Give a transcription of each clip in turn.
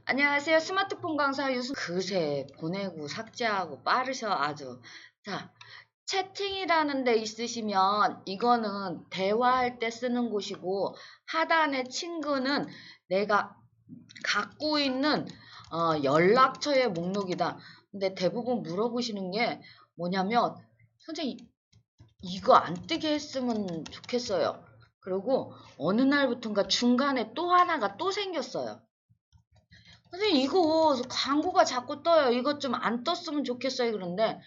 안녕하세요. 스마트폰 강사 유승. 그새 보내고 삭제하고 빠르셔 아주. 자, 채팅이라는 데 있으시면 이거는 대화할 때 쓰는 곳이고 하단의 친구는 내가 갖고 있는 연락처의 목록이다. 근데 대부분 물어보시는 게 뭐냐면 선생님 이거 안 뜨게 했으면 좋겠어요. 그리고 어느 날부턴가 중간에 또 하나가 또 생겼어요. 선생님 이거 광고가 자꾸 떠요. 이것 좀 안 떴으면 좋겠어요. 그런데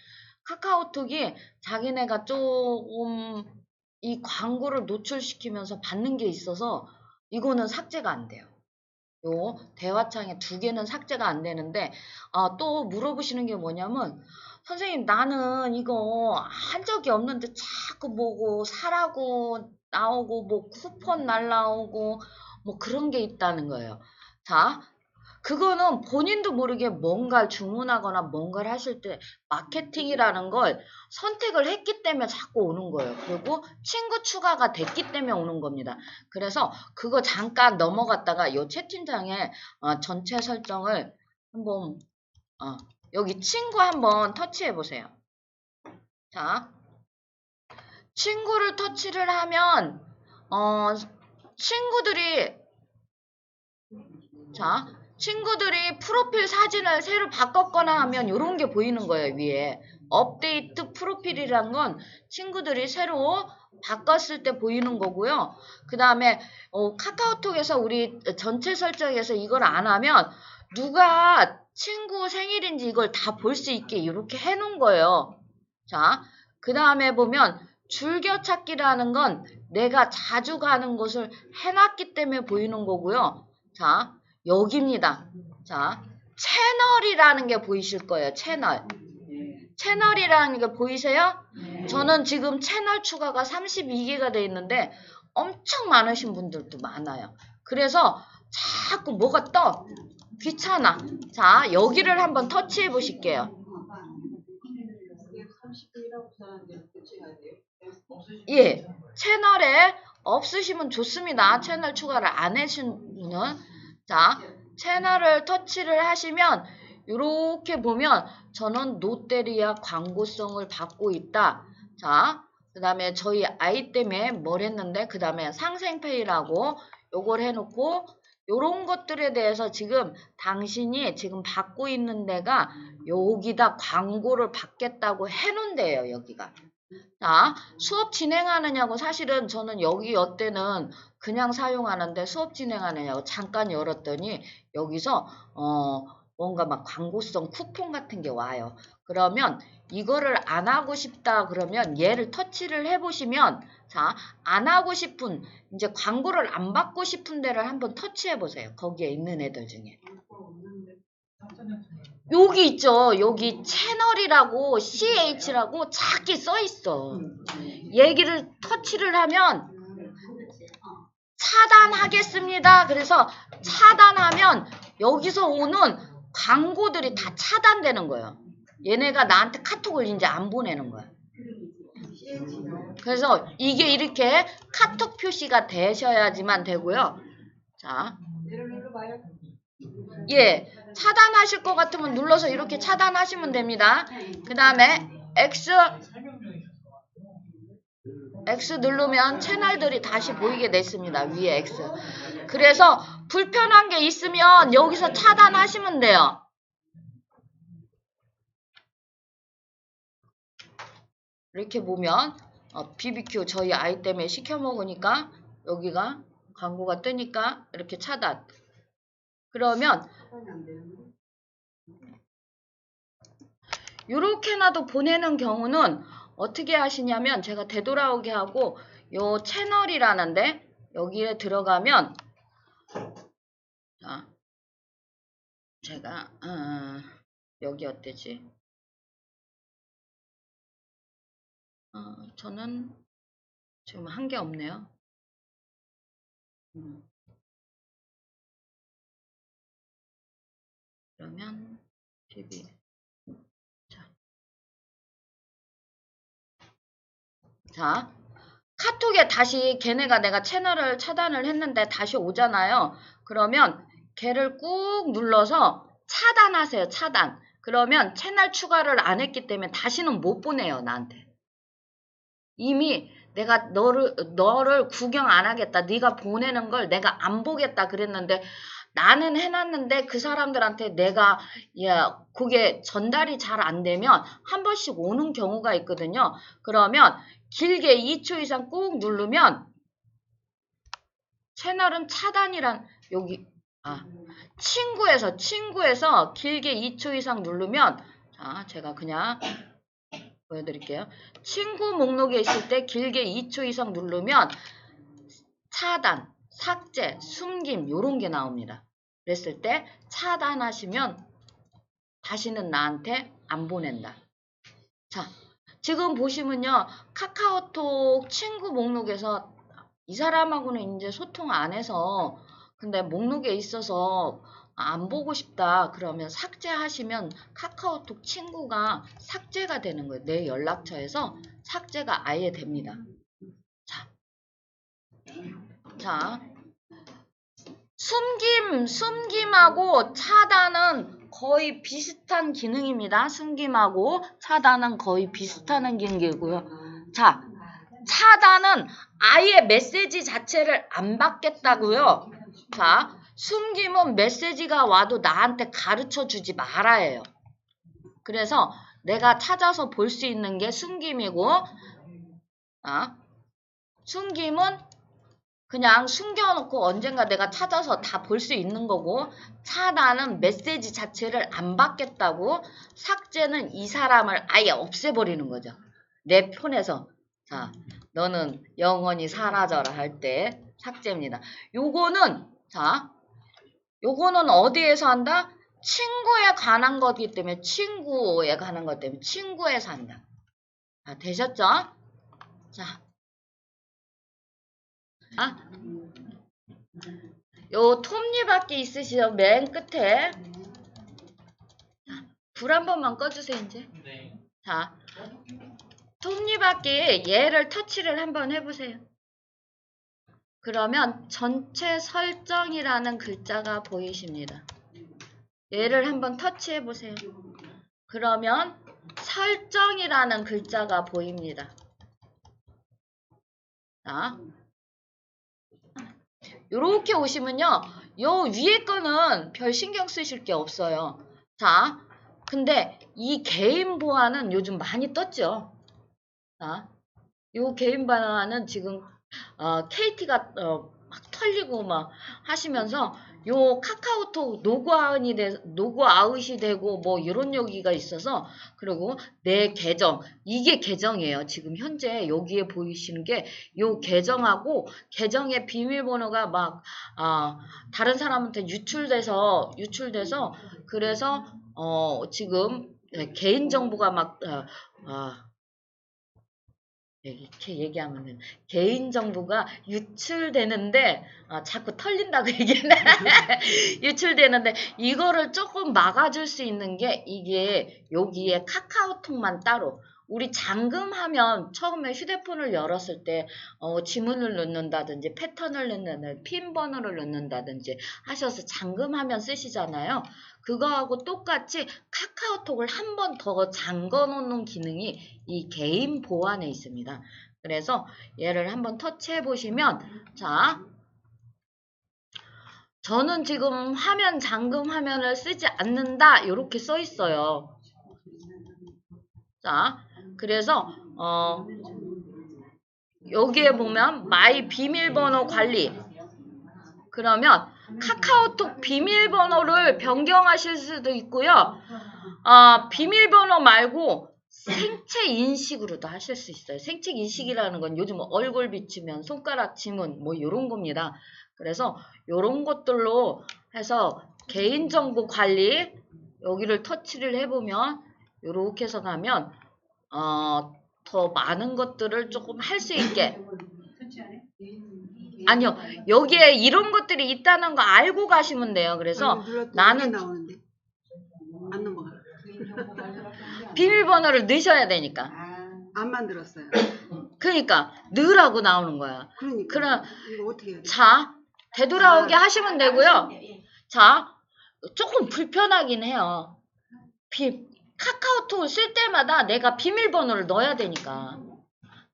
카카오톡이 자기네가 조금 이 광고를 노출시키면서 받는 게 있어서 이거는 삭제가 안 돼요. 요 대화창에 두 개는 삭제가 안 되는데 또 물어보시는 게 뭐냐면 선생님 나는 이거 한 적이 없는데 자꾸 뭐고 사라고 나오고 뭐 쿠폰 날라오고 뭐 그런 게 있다는 거예요. 자, 그거는 본인도 모르게 뭔가를 주문하거나 뭔가를 하실 때 마케팅이라는 걸 선택을 했기 때문에 자꾸 오는 거예요. 그리고 친구 추가가 됐기 때문에 오는 겁니다. 그래서 그거 잠깐 넘어갔다가 이 채팅창에 전체 설정을 한번 여기 친구 한번 터치해 보세요. 자, 친구를 터치를 하면 친구들이 프로필 사진을 새로 바꿨거나 하면 이런 게 보이는 거예요, 위에. 업데이트 프로필이란 건 친구들이 새로 바꿨을 때 보이는 거고요. 그 다음에 카카오톡에서 우리 전체 설정에서 이걸 안 하면 누가 친구 생일인지 이걸 다 볼 수 있게 이렇게 해놓은 거예요. 자, 그 다음에 보면 즐겨찾기라는 건 내가 자주 가는 곳을 해놨기 때문에 보이는 거고요. 자, 여기입니다. 자, 채널이라는 게 보이실 거예요. 채널. 채널이라는 게 보이세요? 저는 지금 채널 추가가 32개가 돼 있는데 엄청 많으신 분들도 많아요. 그래서 자꾸 뭐가 떠. 귀찮아. 자, 여기를 한번 터치해 보실게요. 예, 채널에 없으시면 좋습니다. 채널 추가를 안 하신 분은. 자, 채널을 터치를 하시면 이렇게 보면 저는 롯데리아 광고성을 받고 있다. 자, 그 다음에 저희 아이 때문에 뭘 했는데 그 다음에 상생페이라고 요걸 해놓고 요런 것들에 대해서 지금 당신이 지금 받고 있는 데가 여기다 광고를 받겠다고 해놓은데요, 여기가. 자, 수업 진행하느냐고 사실은 저는 여기 때는 그냥 사용하는데 수업 진행하느냐고 잠깐 열었더니 여기서 뭔가 막 광고성 쿠폰 같은 게 와요. 그러면 이거를 안 하고 싶다 그러면 얘를 터치를 해보시면 자, 안 하고 싶은 이제 광고를 안 받고 싶은 데를 한번 터치해 보세요. 거기에 있는 애들 중에. 여기 있죠. 여기 채널이라고 CH라고 작게 써 있어. 얘기를 터치를 하면 차단하겠습니다. 그래서 차단하면 여기서 오는 광고들이 다 차단되는 거예요. 얘네가 나한테 카톡을 이제 안 보내는 거야. 그래서 이게 이렇게 카톡 표시가 되셔야지만 되고요. 자, 예, 차단하실 것 같으면 눌러서 이렇게 차단하시면 됩니다. 그 다음에 X 누르면 채널들이 다시 보이게 됐습니다. 위에 X. 그래서 불편한 게 있으면 여기서 차단하시면 돼요. 이렇게 보면 BBQ 저희 아이 때문에 시켜 먹으니까 여기가 광고가 뜨니까 이렇게 차단. 그러면 이렇게나도 보내는 경우는 어떻게 하시냐면 제가 되돌아오게 하고 요 채널이라는데 여기에 들어가면 자, 제가 여기 어때지? 저는 지금 한 게 없네요. 그러면 PB 자, 카톡에 다시 걔네가 내가 채널을 차단을 했는데 다시 오잖아요. 그러면 걔를 꾹 눌러서 차단하세요. 차단. 그러면 채널 추가를 안 했기 때문에 다시는 못 보내요. 나한테. 이미 내가 너를 구경 안 하겠다. 네가 보내는 걸 내가 안 보겠다 그랬는데 나는 해놨는데 그 사람들한테 내가 그게 전달이 잘 안 되면 한 번씩 오는 경우가 있거든요. 그러면 길게 2초 이상 꾹 누르면 채널은 차단이란 여기 친구에서 길게 2초 이상 누르면 자 제가 그냥 보여드릴게요. 친구 목록에 있을 때 길게 2초 이상 누르면 차단, 삭제, 숨김 요런 게 나옵니다. 그랬을 때 차단하시면 다시는 나한테 안 보낸다. 자, 지금 보시면요. 카카오톡 친구 목록에서 이 사람하고는 이제 소통 안 해서 근데 목록에 있어서 안 보고 싶다 그러면 삭제하시면 카카오톡 친구가 삭제가 되는 거예요. 내 연락처에서 삭제가 아예 됩니다. 자, 숨김하고 차단은 거의 비슷한 기능입니다. 숨김하고 차단은 거의 비슷한 기능이고요. 자, 차단은 아예 메시지 자체를 안 받겠다고요. 자, 숨김은 메시지가 와도 나한테 가르쳐 주지 말아요. 그래서 내가 찾아서 볼 수 있는 게 숨김이고, 숨김은 그냥 숨겨놓고 언젠가 내가 찾아서 다 볼 수 있는 거고, 차단은 메시지 자체를 안 받겠다고, 삭제는 이 사람을 아예 없애버리는 거죠. 내 폰에서. 자, 너는 영원히 사라져라 할 때 삭제입니다. 요거는 어디에서 한다? 친구에 관한 거기 때문에 친구에서 한다. 자, 되셨죠? 자, 요 톱니바퀴 있으시죠? 맨 끝에. 불 한 번만 꺼주세요, 이제. 네. 자, 톱니바퀴 얘를 터치를 한번 해보세요. 그러면 전체 설정이라는 글자가 보이십니다. 얘를 한번 터치해보세요. 그러면 설정이라는 글자가 보입니다. 자, 요렇게 오시면요. 요 위에 거는 별 신경 쓰실 게 없어요. 자, 근데 이 개인 보안은 요즘 많이 떴죠. 자, 요 개인 보안은 지금 KT가 막 털리고 막 하시면서 요 카카오톡 로그아웃이 되고 뭐 이런 여기가 있어서 그리고 내 계정 이게 계정이에요. 지금 현재 여기에 보이시는 게 요 계정하고 계정의 비밀번호가 막 다른 사람한테 유출돼서 그래서 지금 개인정보가 막 이렇게 얘기하면은 개인정보가 유출되는데 자꾸 털린다고 얘기하네. 유출되는데 이거를 조금 막아줄 수 있는 게 이게 여기에 카카오톡만 따로 우리 잠금하면 처음에 휴대폰을 열었을 때 지문을 넣는다든지 패턴을 넣는다든지 핀 번호를 넣는다든지 하셔서 잠금하면 쓰시잖아요. 그거하고 똑같이 카카오톡을 한 번 더 잠궈 놓는 기능이 이 개인 보안에 있습니다. 그래서 얘를 한번 터치해 보시면 자, 저는 지금 화면 잠금 화면을 쓰지 않는다 이렇게 써 있어요. 자, 그래서 여기에 보면 마이 비밀번호 관리 그러면 카카오톡 비밀번호를 변경하실 수도 있고요. 비밀번호 말고 생체 인식으로도 하실 수 있어요. 생체 인식이라는 건 요즘 얼굴 비추면 손가락 지문 뭐 이런 겁니다. 그래서 이런 것들로 해서 개인정보 관리 여기를 터치를 해보면 이렇게 해서 가면 더 많은 것들을 조금 할 수 있게 아니요. 여기에 이런 것들이 있다는 거 알고 가시면 돼요. 그래서 나는 나오는데 안 넘어가. 비밀번호를 넣으셔야 되니까. 안 만들었어요. 그러니까 넣으라고 나오는 거야. 그러니까 그럼 이거 어떻게 해야 돼? 자, 되돌아오게 하시면 되고요. 자, 조금 불편하긴 해요. 카카오톡을 쓸 때마다 내가 비밀번호를 넣어야 되니까.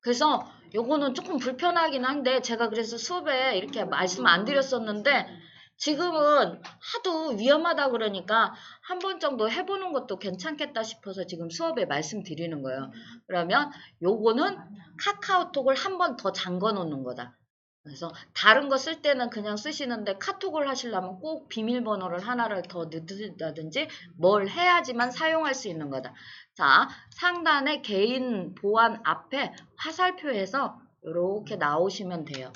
그래서 요거는 조금 불편하긴 한데 제가 그래서 수업에 이렇게 말씀 안 드렸었는데 지금은 하도 위험하다 그러니까 한 번 정도 해보는 것도 괜찮겠다 싶어서 지금 수업에 말씀드리는 거예요. 그러면 요거는 카카오톡을 한 번 더 잠궈 놓는 거다. 그래서 다른 거 쓸 때는 그냥 쓰시는데 카톡을 하시려면 꼭 비밀번호를 하나를 더 넣는다든지 뭘 해야지만 사용할 수 있는 거다. 자, 상단에 개인 보안 앞에 화살표에서 이렇게 나오시면 돼요.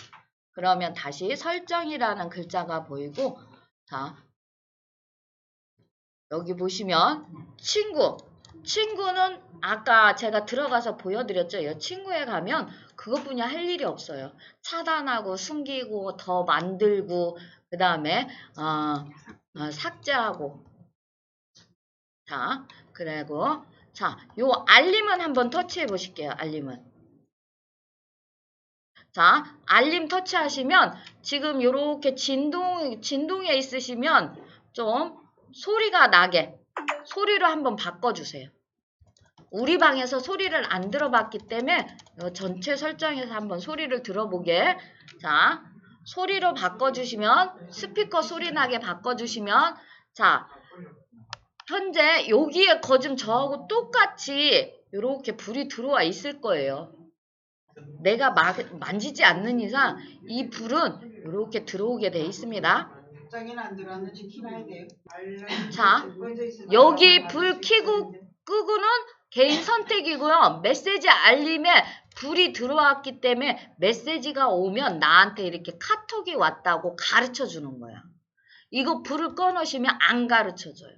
그러면 다시 설정이라는 글자가 보이고, 자, 여기 보시면 친구는 아까 제가 들어가서 보여드렸죠. 이 친구에 가면 그것뿐이 할 일이 없어요. 차단하고 숨기고 더 만들고 그 다음에 삭제하고 자 그리고 자 요 알림은 한번 터치해 보실게요. 알림은 자 알림 터치하시면 지금 요렇게 진동에 있으시면 좀 소리가 나게 소리로 한번 바꿔주세요. 우리 방에서 소리를 안 들어봤기 때문에 전체 설정에서 한번 소리를 들어보게. 자, 소리로 바꿔주시면 스피커 소리 나게 바꿔주시면 자, 현재 여기에 거즘 저하고 똑같이 이렇게 불이 들어와 있을 거예요. 내가 만지지 않는 이상 이 불은 이렇게 들어오게 돼 있습니다. 자, 여기 불 켜고 끄고는 개인 선택이고요. 메시지 알림에 불이 들어왔기 때문에 메시지가 오면 나한테 이렇게 카톡이 왔다고 가르쳐 주는 거야. 이거 불을 꺼놓으시면 안 가르쳐 줘요.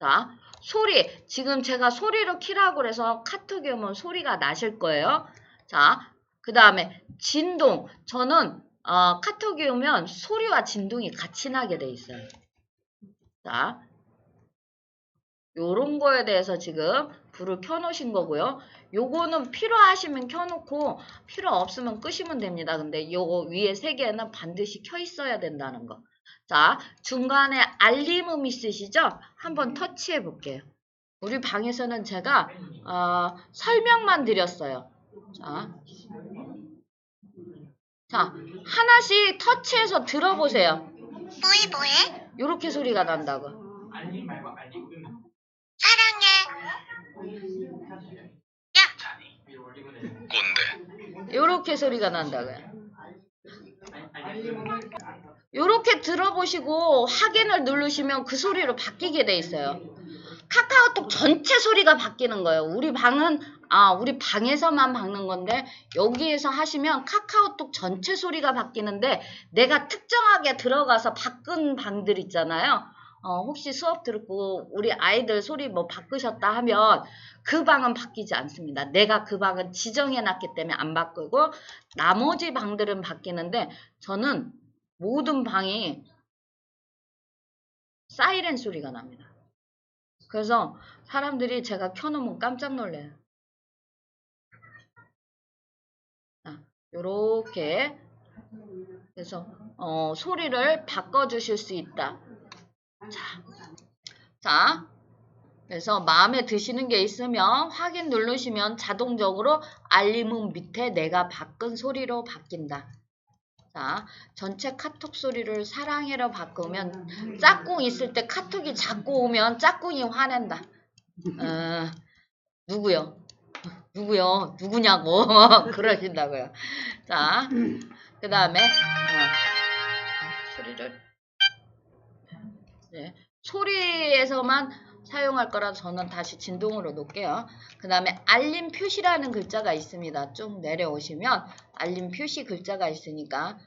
자, 소리. 지금 제가 소리로 키라고 그래서 카톡이 오면 소리가 나실 거예요. 자, 그 다음에 진동. 저는 카톡이 오면 소리와 진동이 같이 나게 돼 있어요. 자, 요런 거에 대해서 지금 불을 켜놓으신 거고요. 요거는 필요하시면 켜놓고 필요 없으면 끄시면 됩니다. 근데 요거 위에 3개는 반드시 켜 있어야 된다는 거. 자, 중간에 알림음 있으시죠? 한번 터치해 볼게요. 우리 방에서는 제가 설명만 드렸어요. 자, 하나씩 터치해서 들어보세요. 뭐해? 요렇게 소리가 난다고. 사랑해. 꼰대. 요렇게 소리가 난다고요. 요렇게 들어보시고 확인을 누르시면 그 소리로 바뀌게 돼 있어요. 카카오톡 전체 소리가 바뀌는 거예요. 우리 방은 우리 방에서만 바뀌는 건데 여기에서 하시면 카카오톡 전체 소리가 바뀌는데 내가 특정하게 들어가서 바꾼 방들 있잖아요. 혹시 수업 듣고 우리 아이들 소리 뭐 바꾸셨다 하면 그 방은 바뀌지 않습니다. 내가 그 방은 지정해놨기 때문에 안 바꾸고 나머지 방들은 바뀌는데 저는 모든 방이 사이렌 소리가 납니다. 그래서 사람들이 제가 켜놓으면 깜짝 놀래요. 요렇게 그래서 소리를 바꿔주실 수 있다. 자, 그래서 마음에 드시는 게 있으면 확인 누르시면 자동적으로 알림음 밑에 내가 바꾼 소리로 바뀐다. 자, 전체 카톡 소리를 사랑해로 바꾸면 짝꿍 있을 때 카톡이 자꾸 오면 짝꿍이 화낸다. 누구요? 누구냐고 그러신다고요. 자, 그 다음에 소리를 소리에서만 사용할 거라 저는 다시 진동으로 놓을게요. 그 다음에 알림 표시라는 글자가 있습니다. 쭉 내려오시면 알림 표시 글자가 있으니까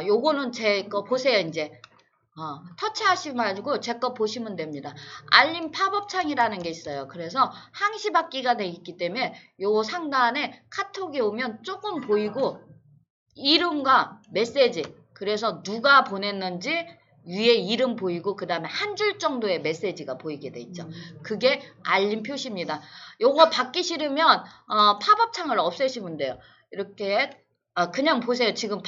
요거는 제 거 보세요. 이제 터치하시지 말고 제 거 보시면 됩니다. 알림 팝업 창이라는 게 있어요. 그래서 항시받기가 돼 있기 때문에 요 상단에 카톡이 오면 조금 보이고 이름과 메시지 그래서 누가 보냈는지 위에 이름 보이고 그 다음에 한 줄 정도의 메시지가 보이게 돼 있죠. 그게 알림 표시입니다. 요거 받기 싫으면 팝업 창을 없애시면 돼요. 이렇게 그냥 보세요. 지금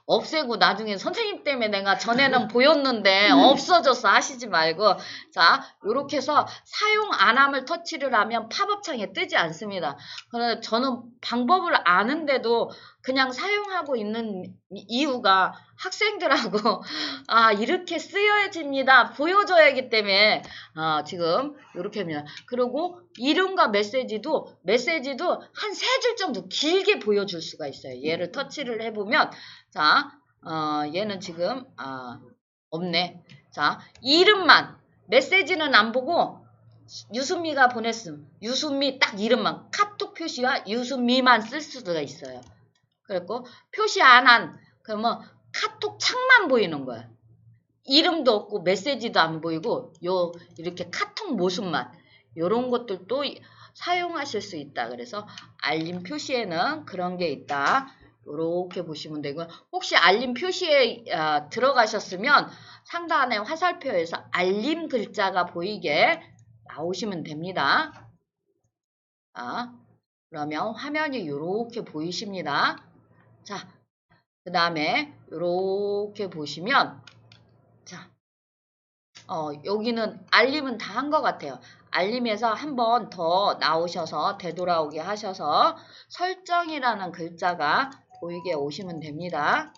없애고 나중에 선생님 때문에 내가 전에는 보였는데 없어졌어 하시지 말고. 자, 요렇게 해서 사용 안 함을 터치를 하면 팝업창에 뜨지 않습니다. 그런데 저는 방법을 아는데도 그냥 사용하고 있는 이유가 학생들하고 이렇게 쓰여집니다. 보여줘야 하기 때문에 지금 이렇게 합니다. 그리고 이름과 메시지도 한 3줄 정도 길게 보여줄 수가 있어요. 얘를 터치를 해보면 자, 얘는 지금 없네. 자, 이름만 메시지는 안 보고 유순미가 보냈음. 유순미 딱 이름만 카톡 표시와 유순미만 쓸 수가 있어요. 그리고 표시 안 한 그러면 카톡 창만 보이는 거야. 이름도 없고 메시지도 안 보이고 이렇게 카톡 모습만 요런 것들도 사용하실 수 있다. 그래서 알림 표시에는 그런 게 있다. 요렇게 보시면 되고요. 혹시 알림 표시에 들어가셨으면 상단에 화살표에서 알림 글자가 보이게 나오시면 됩니다. 그러면 화면이 요렇게 보이십니다. 자, 그 다음에 요렇게 보시면 자, 여기는 알림은 다 한 것 같아요. 알림에서 한 번 더 나오셔서 되돌아오게 하셔서 설정이라는 글자가 보이게 오시면 됩니다.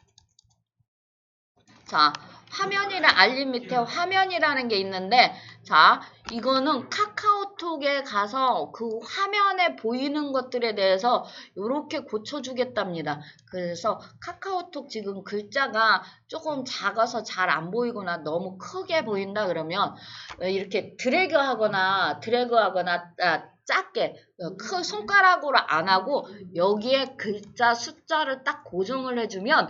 자, 화면이랑 알림 밑에 화면이라는 게 있는데 자, 이거는 카카오톡에 가서 그 화면에 보이는 것들에 대해서 이렇게 고쳐주겠답니다. 그래서 카카오톡 지금 글자가 조금 작아서 잘 안 보이거나 너무 크게 보인다 그러면 이렇게 드래그 하거나 작게 손가락으로 안 하고 여기에 글자 숫자를 딱 고정을 해주면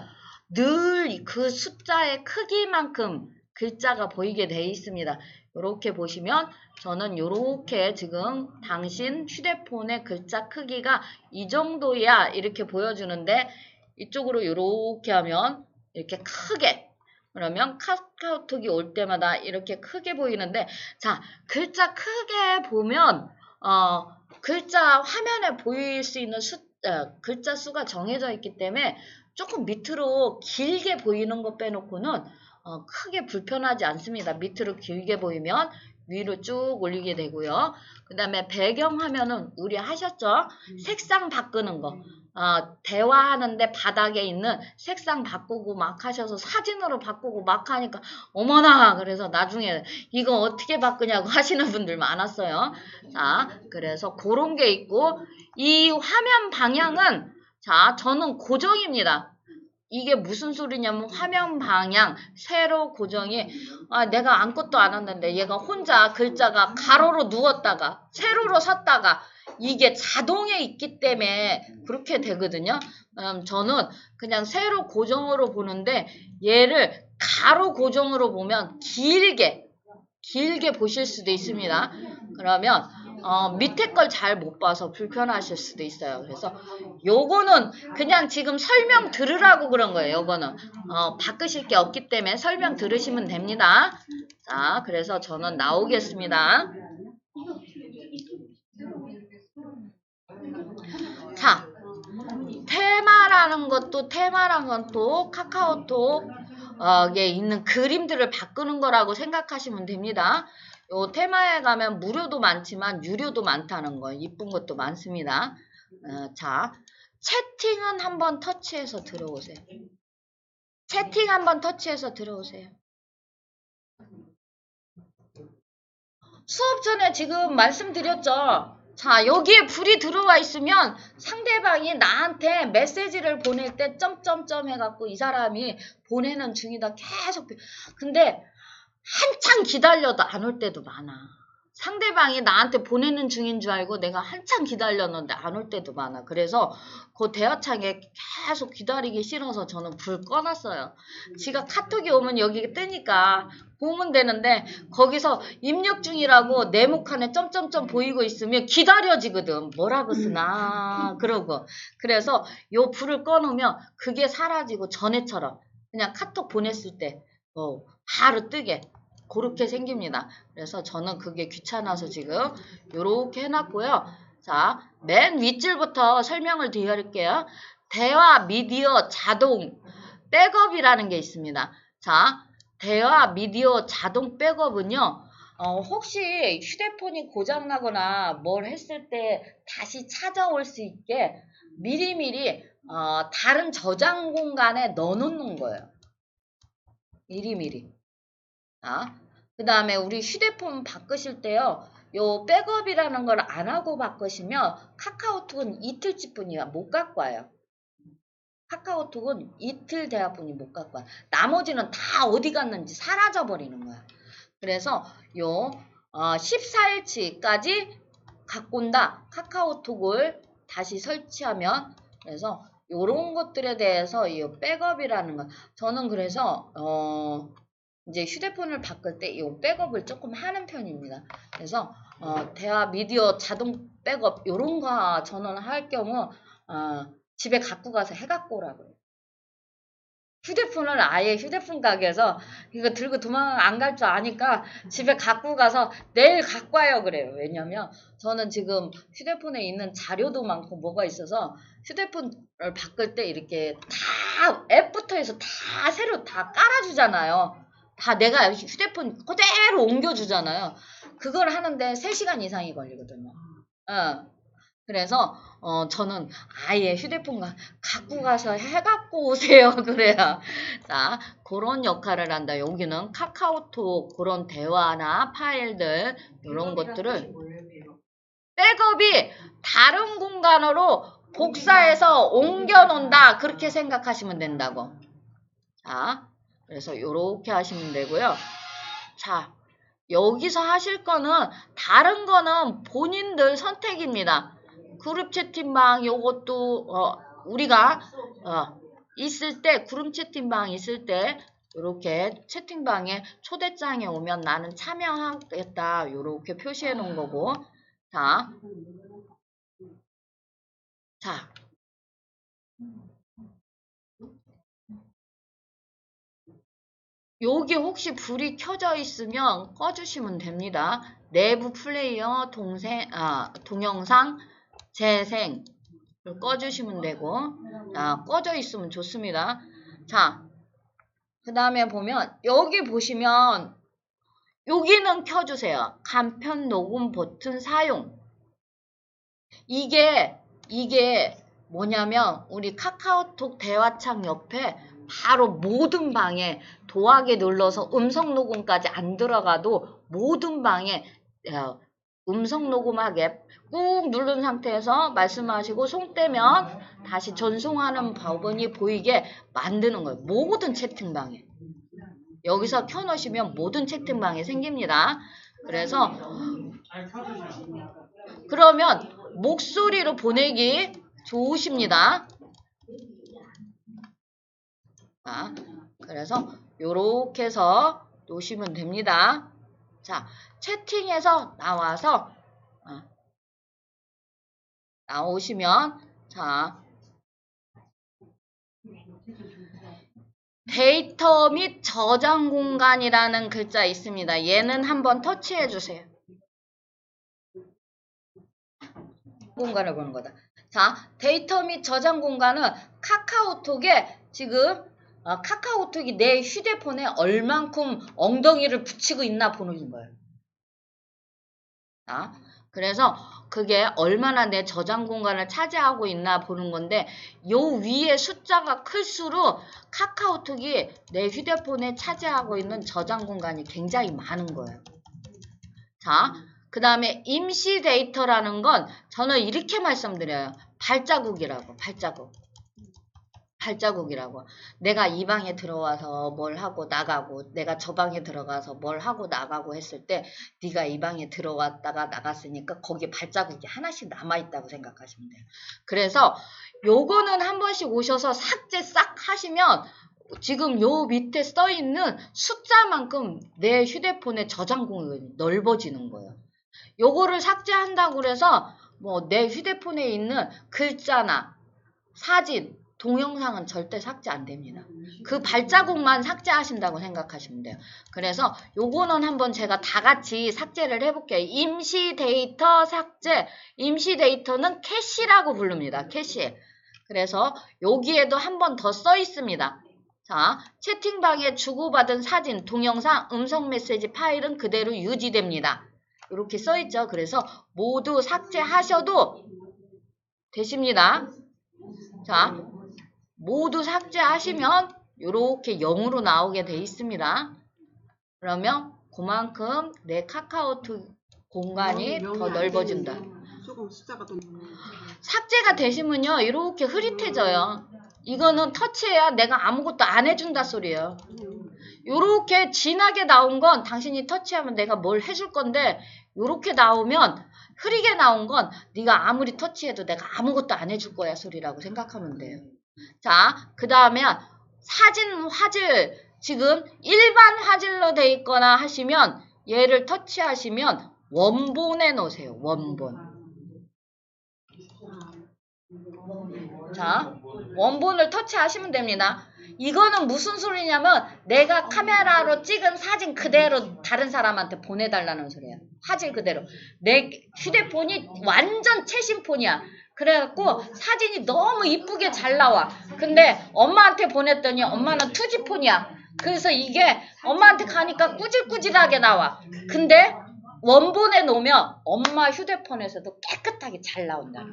늘 그 숫자의 크기만큼 글자가 보이게 되어 있습니다. 이렇게 보시면 저는 이렇게 지금 당신 휴대폰의 글자 크기가 이 정도야 이렇게 보여주는데 이쪽으로 이렇게 하면 이렇게 크게 그러면 카카오톡이 올 때마다 이렇게 크게 보이는데 자 글자 크게 보면 글자 화면에 보일 수 있는 글자 수가 정해져 있기 때문에 조금 밑으로 길게 보이는 거 빼놓고는 크게 불편하지 않습니다. 밑으로 길게 보이면 위로 쭉 올리게 되고요. 그 다음에 배경화면은 우리 하셨죠? 색상 바꾸는 거. 대화하는데 바닥에 있는 색상 바꾸고 막 하셔서 사진으로 바꾸고 막 하니까 어머나 그래서 나중에 이거 어떻게 바꾸냐고 하시는 분들 많았어요. 자, 그래서 그런 게 있고 이 화면 방향은 자, 저는 고정입니다. 이게 무슨 소리냐면 화면 방향 세로 고정이 내가 아무것도 안 했는데 얘가 혼자 글자가 가로로 누웠다가 세로로 섰다가 이게 자동에 있기 때문에 그렇게 되거든요. 저는 그냥 세로 고정으로 보는데 얘를 가로 고정으로 보면 길게 보실 수도 있습니다. 그러면 밑에 걸 잘 못 봐서 불편하실 수도 있어요. 그래서 요거는 그냥 지금 설명 들으라고 그런 거예요. 요거는 바꾸실 게 없기 때문에 설명 들으시면 됩니다. 자, 그래서 저는 나오겠습니다. 자, 테마라는 건 또 카카오톡에 있는 그림들을 바꾸는 거라고 생각하시면 됩니다. 요 테마에 가면 무료도 많지만 유료도 많다는 거, 이쁜 것도 많습니다. 자, 채팅은 한번 터치해서 들어오세요. 채팅 한번 터치해서 들어오세요. 수업 전에 지금 말씀드렸죠. 자, 여기에 불이 들어와 있으면 상대방이 나한테 메시지를 보낼 때 점점점 해갖고 이 사람이 보내는 중이다 계속. 근데 한참 기다려도 안 올 때도 많아. 상대방이 나한테 보내는 중인 줄 알고 내가 한참 기다렸는데 안 올 때도 많아. 그래서 그 대화창에 계속 기다리기 싫어서 저는 불 꺼놨어요. 지가 카톡이 오면 여기 뜨니까 보면 되는데 거기서 입력 중이라고 네모칸에 점점점 보이고 있으면 기다려지거든. 뭐라고 쓰나 그러고. 그래서 요 불을 꺼놓으면 그게 사라지고 전에처럼 그냥 카톡 보냈을 때 바로 뜨게 그렇게 생깁니다. 그래서 저는 그게 귀찮아서 지금 요렇게 해놨고요. 자, 맨 윗줄부터 설명을 드릴게요. 대화 미디어 자동 백업이라는 게 있습니다. 자, 대화 미디어 자동 백업은요. 혹시 휴대폰이 고장나거나 뭘 했을 때 다시 찾아올 수 있게 미리미리 다른 저장 공간에 넣어놓는 거예요. 미리미리. 그 다음에 우리 휴대폰 바꾸실 때요. 요 백업이라는 걸 안 하고 바꾸시면 카카오톡은 이틀째 뿐이야 못 갖고 와요. 카카오톡은 이틀 돼야 뿐이 못 갖고 와요. 나머지는 다 어디 갔는지 사라져 버리는 거야. 그래서 요 14일치까지 갖고 온다. 카카오톡을 다시 설치하면. 그래서 요런 것들에 대해서 이 백업이라는 거 저는 그래서 이제 휴대폰을 바꿀 때 이 백업을 조금 하는 편입니다. 그래서 대화 미디어 자동 백업 요런 거 저는 할 경우 집에 갖고 가서 해갖고 오라고요. 휴대폰을 아예 휴대폰 가게에서 이거 들고 도망 안 갈 줄 아니까 집에 갖고 가서 내일 갖고 와요 그래요. 왜냐면 저는 지금 휴대폰에 있는 자료도 많고 뭐가 있어서 휴대폰을 바꿀 때 이렇게 다 앱부터 해서 다 새로 다 깔아주잖아요. 다 내가 휴대폰 그대로 옮겨주잖아요. 그걸 하는데 3시간 이상이 걸리거든요. 그래서 저는 아예 휴대폰 갖고 가서 해갖고 오세요. 그래야. 자, 그런 역할을 한다. 여기는 카카오톡 그런 대화나 파일들 이런 것들을 백업이 다른 공간으로 복사해서 옮겨 놓는다. 그렇게 생각하시면 된다고. 자, 그래서 요렇게 하시면 되고요. 자, 여기서 하실 거는 다른 거는 본인들 선택입니다. 그룹 채팅방 요것도 우리가 있을 때 그룹 채팅방 있을 때 이렇게 채팅방에 초대장에 오면 나는 참여하겠다 요렇게 표시해 놓은 거고. 자 여기 혹시 불이 켜져 있으면 꺼주시면 됩니다. 내부 플레이어 동영상 재생 꺼주시면 되고. 꺼져 있으면 좋습니다. 자, 그 다음에 보면 여기 보시면 여기는 켜주세요. 간편 녹음 버튼 사용. 이게 뭐냐면 우리 카카오톡 대화창 옆에 바로 모든 방에 도하기 눌러서 음성 녹음까지 안 들어가도 모든 방에 음성 녹음하게 꾹 누른 상태에서 말씀하시고 손 떼면 다시 전송하는 부분이 보이게 만드는 거예요. 모든 채팅방에. 여기서 켜놓으시면 모든 채팅방에 생깁니다. 그래서 그러면 목소리로 보내기 좋으십니다. 그래서 요렇게 해서 놓으시면 됩니다. 자, 채팅에서 나와서 나오시면 자 데이터 및 저장 공간이라는 글자 있습니다. 얘는 한번 터치해 주세요. 공간을 보는 거다. 자, 데이터 및 저장 공간은 카카오톡에 지금 카카오톡이 내 휴대폰에 얼만큼 엉덩이를 붙이고 있나 보는 거예요. 자, 그래서 그게 얼마나 내 저장 공간을 차지하고 있나 보는 건데 요 위에 숫자가 클수록 카카오톡이 내 휴대폰에 차지하고 있는 저장 공간이 굉장히 많은 거예요. 자, 그 다음에 임시 데이터라는 건 저는 이렇게 말씀드려요. 발자국이라고. 발자국이라고. 내가 이 방에 들어와서 뭘 하고 나가고 내가 저 방에 들어가서 뭘 하고 나가고 했을 때 네가 이 방에 들어왔다가 나갔으니까 거기에 발자국이 하나씩 남아있다고 생각하시면 돼요. 그래서 요거는 한 번씩 오셔서 삭제 싹 하시면 지금 요 밑에 써있는 숫자만큼 내 휴대폰의 저장 공간이 넓어지는 거예요. 요거를 삭제한다고 그래서 뭐 내 휴대폰에 있는 글자나 사진 동영상은 절대 삭제 안 됩니다. 그 발자국만 삭제하신다고 생각하시면 돼요. 그래서 요거는 한번 제가 다 같이 삭제를 해볼게요. 임시 데이터 삭제. 임시 데이터는 캐시라고 부릅니다. 캐시. 그래서 여기에도 한 번 더 써 있습니다. 자, 채팅방에 주고받은 사진, 동영상, 음성 메시지 파일은 그대로 유지됩니다. 이렇게 써 있죠. 그래서 모두 삭제하셔도 되십니다. 자, 모두 삭제하시면 이렇게 0으로 나오게 돼 있습니다. 그러면 그만큼 내 카카오톡 공간이 더 넓어진다. 조금 숫자가 더 삭제가 되시면요, 이렇게 흐릿해져요. 이거는 터치해야 내가 아무것도 안 해준다 소리예요. 요렇게 진하게 나온 건 당신이 터치하면 내가 뭘 해줄 건데, 요렇게 나오면 흐리게 나온 건 네가 아무리 터치해도 내가 아무것도 안 해줄 거야 소리라고 생각하면 돼요. 자, 그 다음에 사진 화질, 지금 일반 화질로 돼 있거나 하시면 얘를 터치하시면 원본에 놓으세요. 원본. 자, 원본을 터치하시면 됩니다. 이거는 무슨 소리냐면 내가 카메라로 찍은 사진 그대로 다른 사람한테 보내달라는 소리야. 화질 그대로. 내 휴대폰이 완전 최신폰이야. 그래갖고 사진이 너무 이쁘게 잘 나와. 근데 엄마한테 보냈더니 엄마는 2G 폰이야. 그래서 이게 엄마한테 가니까 꾸질꾸질하게 나와. 근데 원본에 놓으면 엄마 휴대폰에서도 깨끗하게 잘 나온다.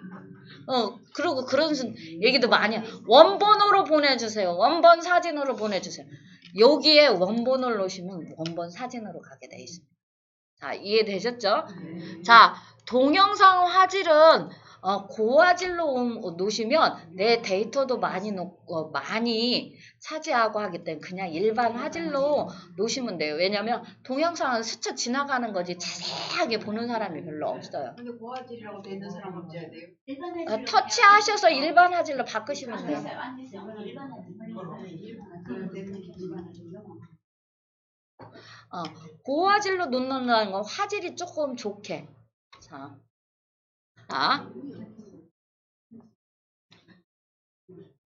그리고 그런 얘기도 많이 해요. 원본으로 보내주세요. 원본 사진으로 보내주세요. 여기에 원본을 놓으시면 원본 사진으로 가게 돼 있습니다. 자, 이해되셨죠? 자, 동영상 화질은 고화질로 놓으시면 내 데이터도 많이 차지하고 하기 때문에 그냥 일반 화질로 놓으시면 돼요. 왜냐면 동영상은 스쳐 지나가는 거지 자세하게 보는 사람이 별로 없어요. 근데 고화질이라고 돼 있는 사람 어찌 해야 돼요? 터치하셔서 일반 화질로 바꾸시면 돼요. 고화질로 놓는다는 건 화질이 조금 좋게. 자,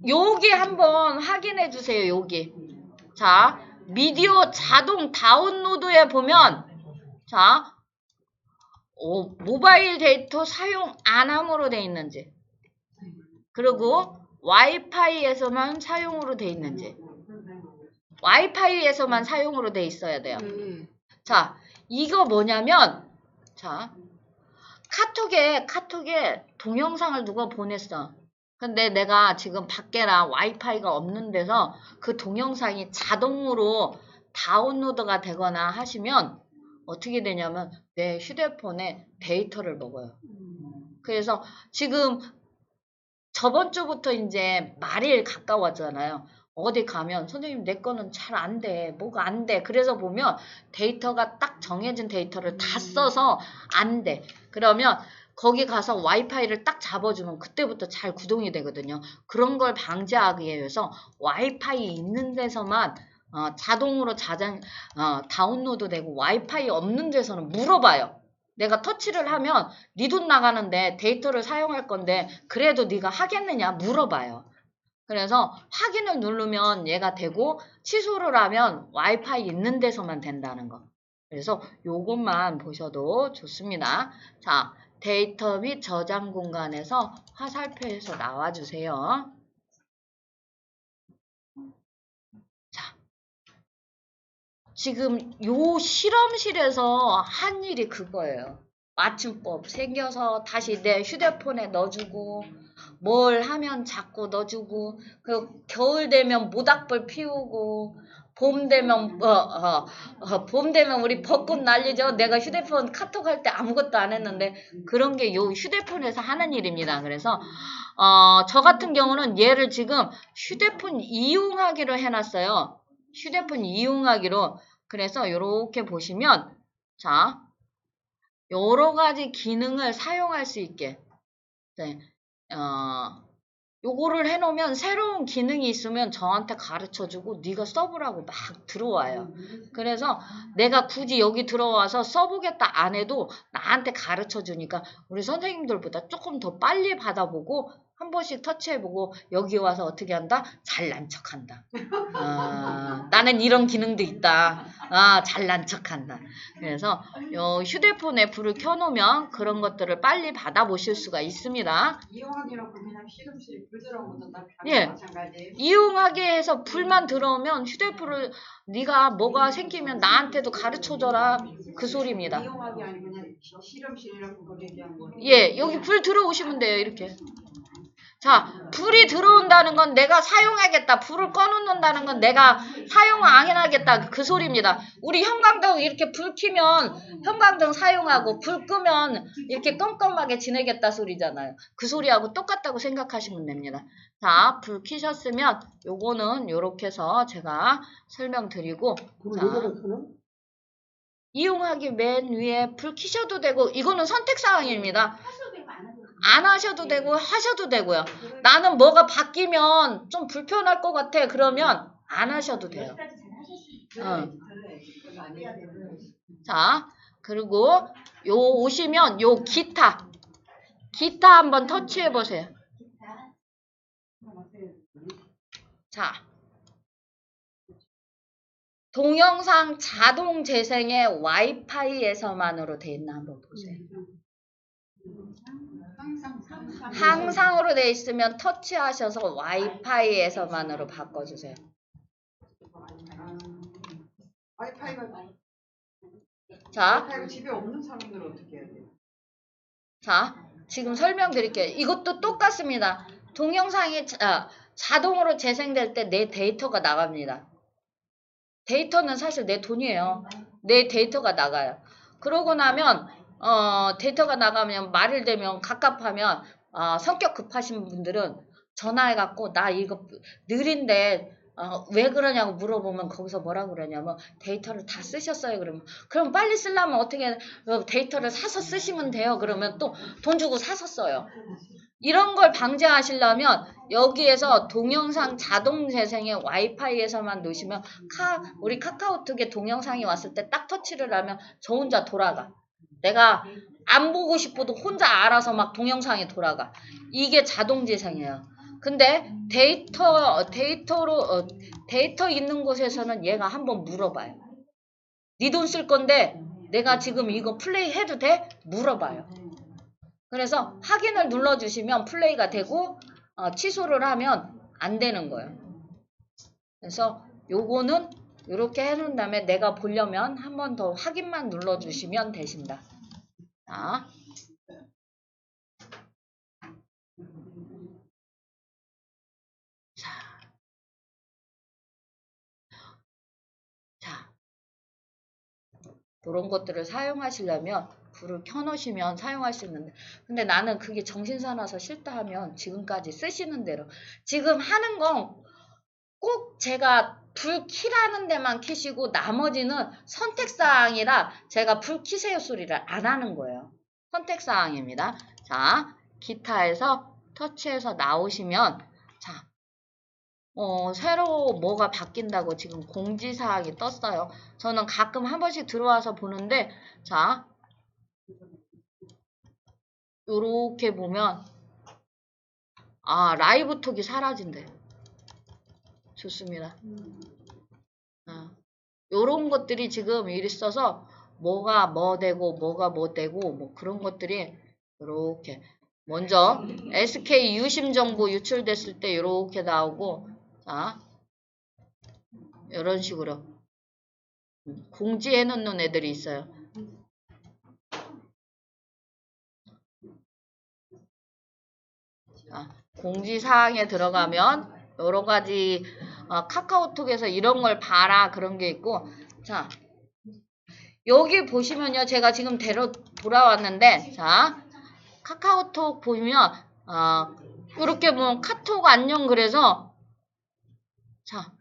여기 한번 확인해 주세요. 여기. 자, 미디어 자동 다운로드에 보면, 자, 모바일 데이터 사용 안 함으로 돼 있는지, 그리고 와이파이에서만 사용으로 돼 있는지, 와이파이에서만 사용으로 돼 있어야 돼요. 자, 이거 뭐냐면, 자, 카톡에 동영상을 누가 보냈어. 근데 내가 지금 밖에랑 와이파이가 없는 데서 그 동영상이 자동으로 다운로드가 되거나 하시면 어떻게 되냐면 내 휴대폰에 데이터를 먹어요. 그래서 지금 저번 주부터 이제 말일 가까웠잖아요. 어디 가면 선생님 내 거는 잘 안 돼. 뭐가 안 돼. 그래서 보면 데이터가 딱 정해진 데이터를 다 써서 안 돼. 그러면 거기 가서 와이파이를 딱 잡아주면 그때부터 잘 구동이 되거든요. 그런 걸 방지하기 위해서 와이파이 있는 데서만 자동으로 다운로드 되고 와이파이 없는 데서는 물어봐요. 내가 터치를 하면 네 돈 나가는데 데이터를 사용할 건데 그래도 네가 하겠느냐 물어봐요. 그래서 확인을 누르면 얘가 되고 취소를 하면 와이파이 있는 데서만 된다는 거. 그래서 요것만 보셔도 좋습니다. 자, 데이터 및 저장 공간에서 화살표에서 나와주세요. 자, 지금 요 실험실에서 한 일이 그거예요. 맞춤법 생겨서 다시 내 휴대폰에 넣어주고 뭘 하면 자꾸 넣어주고 그 겨울 되면 모닥불 피우고 봄 되면 봄 되면 우리 벚꽃 날리죠. 내가 휴대폰 카톡 할 때 아무것도 안 했는데 그런 게 요 휴대폰에서 하는 일입니다. 그래서 저 같은 경우는 얘를 지금 휴대폰 이용하기로 해놨어요. 휴대폰 이용하기로. 그래서 요렇게 보시면 자 여러 가지 기능을 사용할 수 있게 네. 요거를 해놓으면 새로운 기능이 있으면 저한테 가르쳐주고 네가 써보라고 막 들어와요. 그래서 내가 굳이 여기 들어와서 써보겠다 안 해도 나한테 가르쳐주니까 우리 선생님들보다 조금 더 빨리 받아보고 한 번씩 터치해보고 여기 와서 어떻게 한다? 잘난 척한다. 나는 이런 기능도 있다. 잘난 척한다. 그래서 요 휴대폰에 불을 켜놓으면 그런 것들을 빨리 받아보실 수가 있습니다. 이용하기로 그냥 시름시름 불 들어오면 나 예. 마찬가지예요. 이용하게 해서 불만 들어오면 휴대폰을 네가 뭐가 생기면 나한테도 가르쳐줘라 그 소리입니다. 이용하기 아니고 그냥 시름시름 그 얘기한 거. 예, 여기 불 들어오시면 돼요. 이렇게. 자, 불이 들어온다는 건 내가 사용하겠다. 불을 꺼놓는다는 건 내가 사용 안 하겠다. 그 소리입니다. 우리 형광등 이렇게 불 켜면 형광등 사용하고 불 끄면 이렇게 껌껌하게 지내겠다 소리잖아요. 그 소리하고 똑같다고 생각하시면 됩니다. 자, 불 켜셨으면 요거는 요렇게 해서 제가 설명드리고 자, 이용하기 맨 위에 불 켜셔도 되고 이거는 선택사항입니다. 안 하셔도 되고 하셔도 되고요. 나는 뭐가 바뀌면 좀 불편할 것 같아. 그러면 안 하셔도 돼요. 자, 그리고 요 오시면 요 기타 한번 터치해 보세요. 자, 동영상 자동 재생에 와이파이에서만으로 돼 있나 한번 보세요. 항상으로 돼 있으면 터치하셔서 와이파이에서만으로 바꿔주세요. 와이파이가 자, 집에 없는 사람들은 어떻게 해야 돼요? 자, 지금 설명드릴게요. 이것도 똑같습니다. 동영상이 자동으로 재생될 때 내 데이터가 나갑니다. 데이터는 사실 내 돈이에요. 내 데이터가 나가요. 그러고 나면 데이터가 나가면 말일 되면 갑갑하면 성격 급하신 분들은 전화해갖고 나 이거 느린데 왜 그러냐고 물어보면 거기서 뭐라 그러냐면 데이터를 다 쓰셨어요. 그럼 빨리 쓰려면 어떻게 데이터를 사서 쓰시면 돼요. 그러면 또 돈 주고 사서 써요. 이런 걸 방지하시려면 여기에서 동영상 자동 재생에 와이파이에서만 놓으시면 우리 카카오톡에 동영상이 왔을 때 딱 터치를 하면 저 혼자 돌아가. 내가 안 보고 싶어도 혼자 알아서 막 동영상이 돌아가. 이게 자동 재생이에요. 근데 데이터 있는 곳에서는 얘가 한번 물어봐요. 네 돈 쓸 건데 내가 지금 이거 플레이 해도 돼? 물어봐요. 그래서 확인을 눌러주시면 플레이가 되고 취소를 하면 안 되는 거예요. 그래서 요거는 이렇게 해놓은 다음에 내가 보려면 한 번 더 확인만 눌러주시면 되십니다. 자, 이런 것들을 사용하시려면 불을 켜놓으시면 사용할 수 있는데 근데 나는 그게 정신사나서 싫다 하면 지금까지 쓰시는 대로 지금 하는 건 꼭 제가 불 켜라는 데만 켜시고 나머지는 선택사항이라 제가 불 켜세요 소리를 안 하는 거예요. 선택사항입니다. 자, 기타에서 터치해서 나오시면 자, 새로 뭐가 바뀐다고 지금 공지사항이 떴어요. 저는 가끔 한 번씩 들어와서 보는데 자, 요렇게 보면 라이브 톡이 사라진대요. 좋습니다. 요런 것들이 지금 있어서 뭐가 뭐 되고 뭐가 뭐 되고 뭐 그런 것들이 요렇게 먼저 SK 유심 정보 유출됐을 때 요렇게 나오고 자, 요런 식으로 공지해 놓는 애들이 있어요. 자, 공지사항에 들어가면 여러 가지 카카오톡에서 이런 걸 봐라 그런 게 있고 자 여기 보시면요 제가 지금 돌아왔는데 자 카카오톡 보면 이렇게 보면 카톡 안녕 그래서 자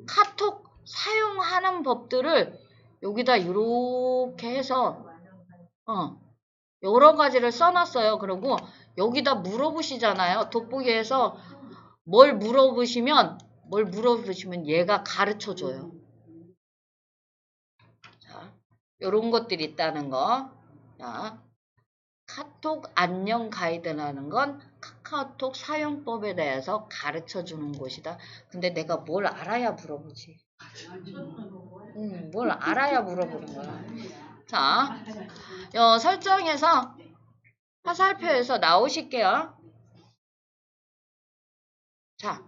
카톡 사용하는 법들을 여기다 이렇게 해서 여러 가지를 써놨어요. 그리고 여기다 물어보시잖아요. 돋보기에서 뭘 물어보시면 얘가 가르쳐줘요. 자, 요런 것들이 있다는 거. 자, 카톡 안녕 가이드라는 건 카카오톡 사용법에 대해서 가르쳐 주는 곳이다. 근데 내가 뭘 알아야 물어보지. 뭘 알아야 물어보는 거야. 자, 설정에서 화살표에서 나오실게요. 자,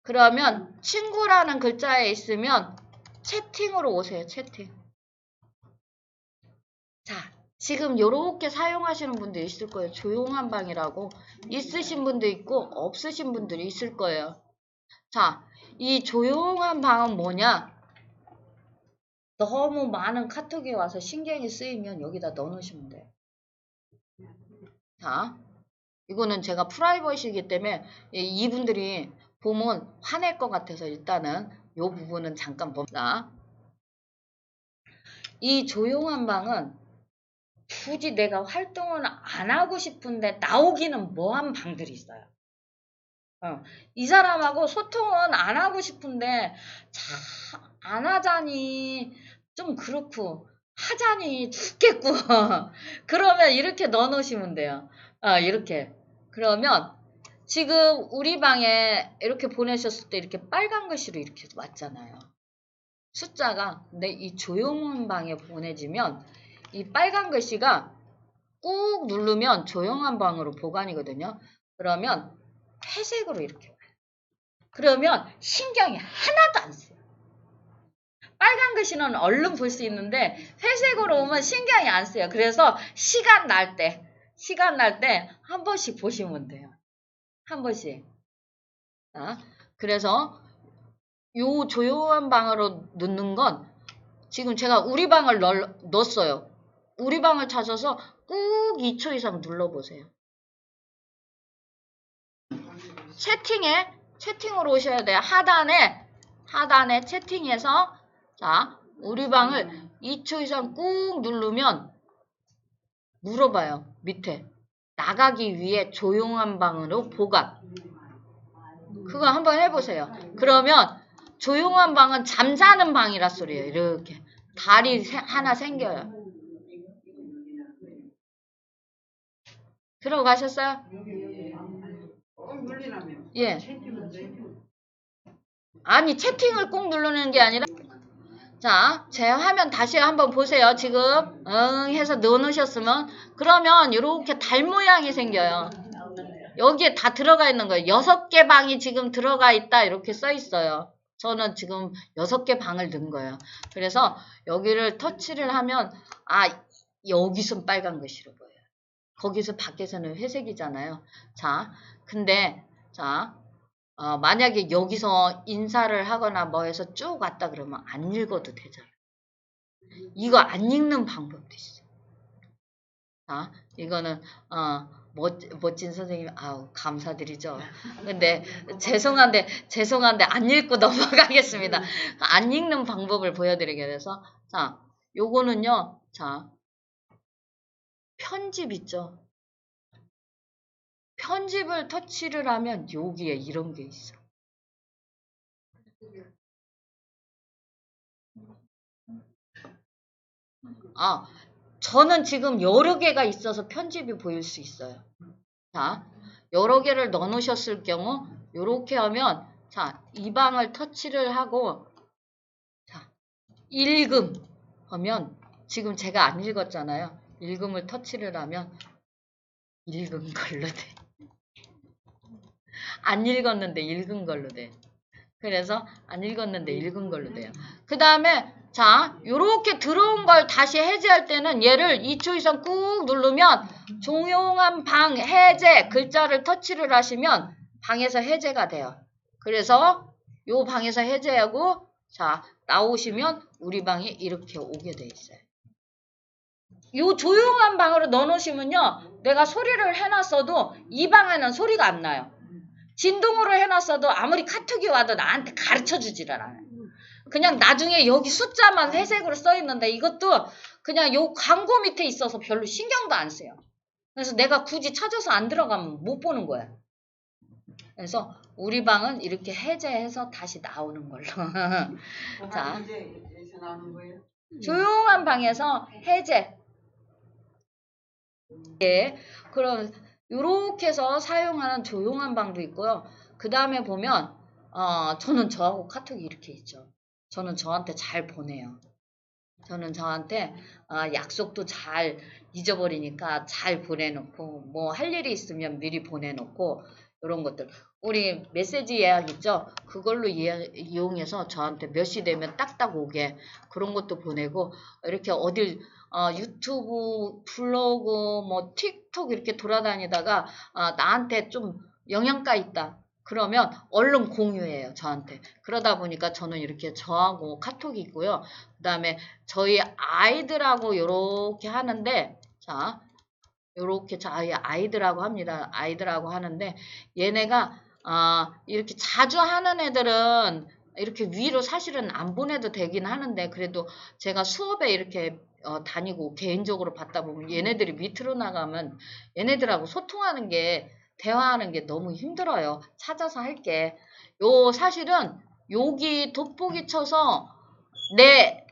그러면 친구라는 글자에 있으면 채팅으로 오세요. 채팅. 자, 지금 요렇게 사용하시는 분들 있을 거예요. 조용한 방이라고 있으신 분도 있고 없으신 분들이 있을 거예요. 자, 이 조용한 방은 뭐냐? 너무 많은 카톡이 와서 신경이 쓰이면 여기다 넣어놓으시면 돼요. 자, 이거는 제가 프라이버시이기 때문에 이분들이 보면 화낼 것 같아서 일단은 이 부분은 잠깐 봅니다. 이 조용한 방은 굳이 내가 활동을 안 하고 싶은데 나오기는 뭐한 방들이 있어요. 이 사람하고 소통은 안 하고 싶은데 안 하자니 좀 그렇고 하자니 죽겠고 그러면 이렇게 넣어놓으시면 돼요. 이렇게. 그러면 지금 우리 방에 이렇게 보내셨을 때 이렇게 빨간 글씨로 이렇게 왔잖아요. 숫자가. 근데 이 조용한 방에 보내지면 이 빨간 글씨가 꾹 누르면 조용한 방으로 보관이거든요. 그러면 회색으로 이렇게 와요. 그러면 신경이 하나도 안 쓰여요. 빨간 글씨는 얼른 볼 수 있는데 회색으로 오면 신경이 안 쓰여요. 그래서 시간 날 때 한 번씩 보시면 돼요. 한 번씩. 그래서 요 조용한 방으로 넣는 건 지금 제가 우리 방을 넣었어요. 우리 방을 찾아서 꾹 2초 이상 눌러보세요. 채팅으로 오셔야 돼요. 하단에 채팅에서 자, 우리 방을 2초 이상 꾹 누르면 물어봐요. 밑에. 나가기 위해 조용한 방으로 보관. 그거 한번 해보세요. 그러면 조용한 방은 잠자는 방이라 소리예요. 이렇게. 달이 하나 생겨요. 들어가셨어요? 눌리라면. 예. 채팅은 돼. 아니, 채팅을 꼭 누르는 게 아니라 자, 제 화면 다시 한번 보세요. 지금 해서 넣어놓으셨으면 그러면 이렇게 달 모양이 생겨요. 여기에 다 들어가 있는 거예요. 6개 방이 지금 들어가 있다 이렇게 써 있어요. 저는 지금 6개 방을 넣은 거예요. 그래서 여기를 터치를 하면 여기선 빨간 글씨로 보여요. 거기서 밖에서는 회색이잖아요. 자, 근데 자 만약에 여기서 인사를 하거나 뭐 해서 쭉 왔다 그러면 안 읽어도 되잖아요. 이거 안 읽는 방법도 있어요. 자, 이거는 멋진 선생님 감사드리죠. 근데 죄송한데 안 읽고 넘어가겠습니다. 안 읽는 방법을 보여드리게 돼서 자, 요거는요. 자, 편집 있죠. 편집을 터치를 하면 여기에 이런 게 있어. 저는 지금 여러 개가 있어서 편집이 보일 수 있어요. 자, 여러 개를 넣어놓으셨을 경우 이렇게 하면 자, 이 방을 터치를 하고 자, 읽음 하면 지금 제가 안 읽었잖아요. 읽음을 터치를 하면 읽은 걸로 돼. 안 읽었는데 읽은 걸로 돼. 그래서 안 읽었는데 읽은 걸로 돼요. 그 다음에 자, 요렇게 들어온 걸 다시 해제할 때는 얘를 2초 이상 꾹 누르면 조용한 방 해제 글자를 터치를 하시면 방에서 해제가 돼요. 그래서 요 방에서 해제하고 자, 나오시면 우리 방이 이렇게 오게 돼 있어요. 요 조용한 방으로 넣어놓으시면요. 내가 소리를 해놨어도 이 방에는 소리가 안 나요. 진동으로 해놨어도 아무리 카톡이 와도 나한테 가르쳐주질 않아요. 그냥 나중에 여기 숫자만 회색으로 써있는데 이것도 그냥 요 광고 밑에 있어서 별로 신경도 안 써요. 그래서 내가 굳이 찾아서 안 들어가면 못 보는 거야. 그래서 우리 방은 이렇게 해제해서 다시 나오는 걸로. 자, 이제 나오는 거예요? 조용한 방에서 해제. 예, 그럼 요렇게 해서 사용하는 조용한 방도 있고요. 그 다음에 보면 저는 저하고 카톡이 이렇게 있죠. 저는 저한테 잘 보내요. 저는 저한테 약속도 잘 잊어버리니까 잘 보내놓고 뭐 할 일이 있으면 미리 보내놓고 이런 것들 우리 메시지 예약 있죠? 그걸로 이용해서 저한테 몇 시 되면 딱딱 오게 그런 것도 보내고 이렇게 어딜 유튜브, 블로그, 뭐 틱톡 이렇게 돌아다니다가 나한테 좀 영양가 있다. 그러면 얼른 공유해요, 저한테. 그러다 보니까 저는 이렇게 저하고 카톡이 있고요. 그 다음에 저희 아이들하고 요렇게 하는데, 자, 요렇게 저희 아이들하고 합니다. 아이들하고 하는데, 얘네가, 이렇게 자주 하는 애들은 이렇게 위로 사실은 안 보내도 되긴 하는데, 그래도 제가 수업에 이렇게 다니고 개인적으로 받다 보면 얘네들이 밑으로 나가면 얘네들하고 소통하는 게 대화하는 게 너무 힘들어요. 찾아서 할게. 사실은 여기 돋보기 쳐서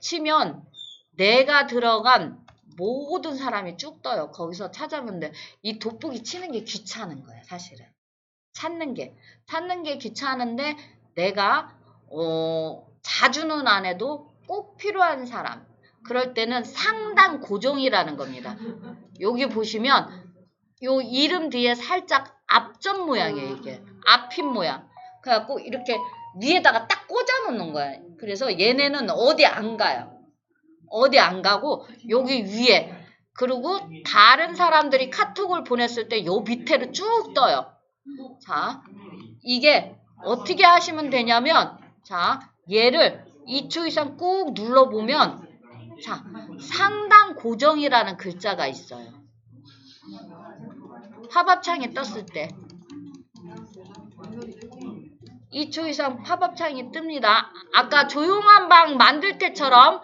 치면 내가 들어간 모든 사람이 쭉 떠요. 거기서 찾아보는데 이 돋보기 치는 게 귀찮은 거예요. 사실은. 찾는 게 귀찮은데 내가 자주는 안 해도 꼭 필요한 사람. 그럴 때는 상단 고정이라는 겁니다. 여기 보시면 요 이름 뒤에 살짝 앞점 모양이에요, 이게. 앞핀 모양. 그래갖고 이렇게 위에다가 딱 꽂아 놓는 거예요. 그래서 얘네는 어디 안 가요. 어디 안 가고 여기 위에. 그리고 다른 사람들이 카톡을 보냈을 때 요 밑에로 쭉 떠요. 자, 이게 어떻게 하시면 되냐면, 자, 얘를 2초 이상 꾹 눌러보면, 자, 상단 고정이라는 글자가 있어요. 팝업창이 떴을 때 2초 이상 팝업창이 뜹니다. 아까 조용한 방 만들 때처럼